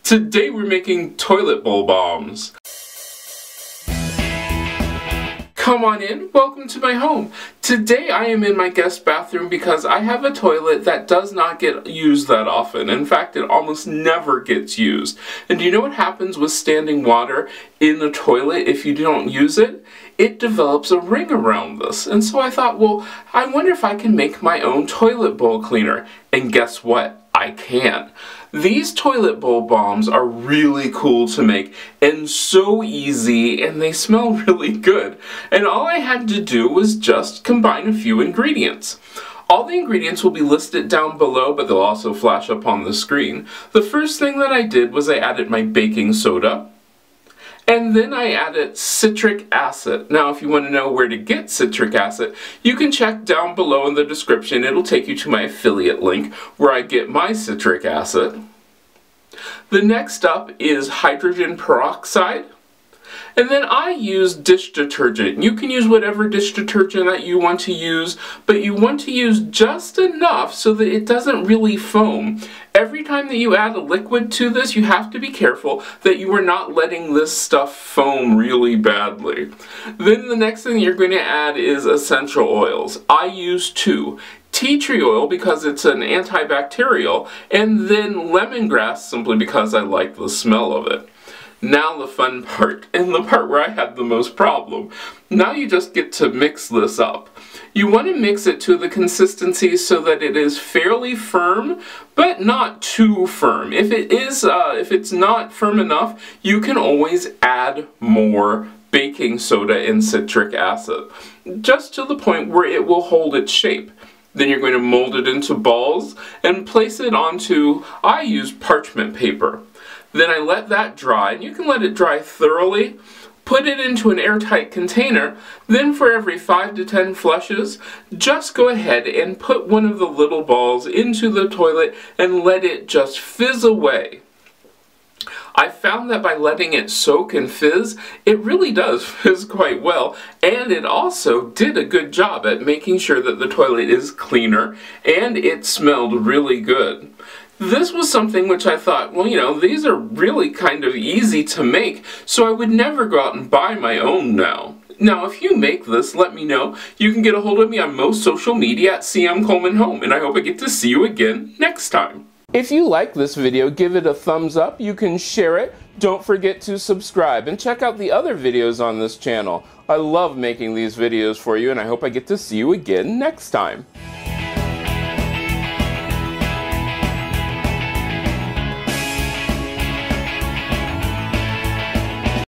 Today we're making toilet bowl bombs. Come on in, welcome to my home. Today I am in my guest bathroom because I have a toilet that does not get used that often. In fact, it almost never gets used. And do you know what happens with standing water in the toilet if you don't use it? It develops a ring around this. And so I thought, well, I wonder if I can make my own toilet bowl cleaner. And guess what? I can. These toilet bowl bombs are really cool to make and so easy, and they smell really good. And all I had to do was just combine a few ingredients. All the ingredients will be listed down below, but they'll also flash up on the screen. The first thing that I did was I added my baking soda. And then I added citric acid. Now if you want to know where to get citric acid, you can check down below in the description. It'll take you to my affiliate link where I get my citric acid. The next up is hydrogen peroxide. And then I use dish detergent. You can use whatever dish detergent that you want to use, but you want to use just enough so that it doesn't really foam. Every time that you add a liquid to this, you have to be careful that you are not letting this stuff foam really badly. Then the next thing you're going to add is essential oils. I use 2. Tea tree oil because it's an antibacterial, and then lemongrass simply because I like the smell of it. Now the fun part, and the part where I had the most problem. Now you just get to mix this up. You want to mix it to the consistency so that it is fairly firm, but not too firm. If it's not firm enough, you can always add more baking soda and citric acid, just to the point where it will hold its shape. Then you're going to mold it into balls and place it onto, I use parchment paper. Then I let that dry, and you can let it dry thoroughly. Put it into an airtight container. Then for every 5 to 10 flushes, just go ahead and put one of the little balls into the toilet and let it just fizz away. I found that by letting it soak and fizz, it really does fizz quite well, and it also did a good job at making sure that the toilet is cleaner, and it smelled really good. This was something which I thought, well, you know, these are really kind of easy to make, so I would never go out and buy my own now. Now, if you make this, let me know. You can get a hold of me on most social media at CM Coleman Home, and I hope I get to see you again next time. If you like this video, give it a thumbs up. You can share it. Don't forget to subscribe and check out the other videos on this channel. I love making these videos for you, and I hope I get to see you again next time.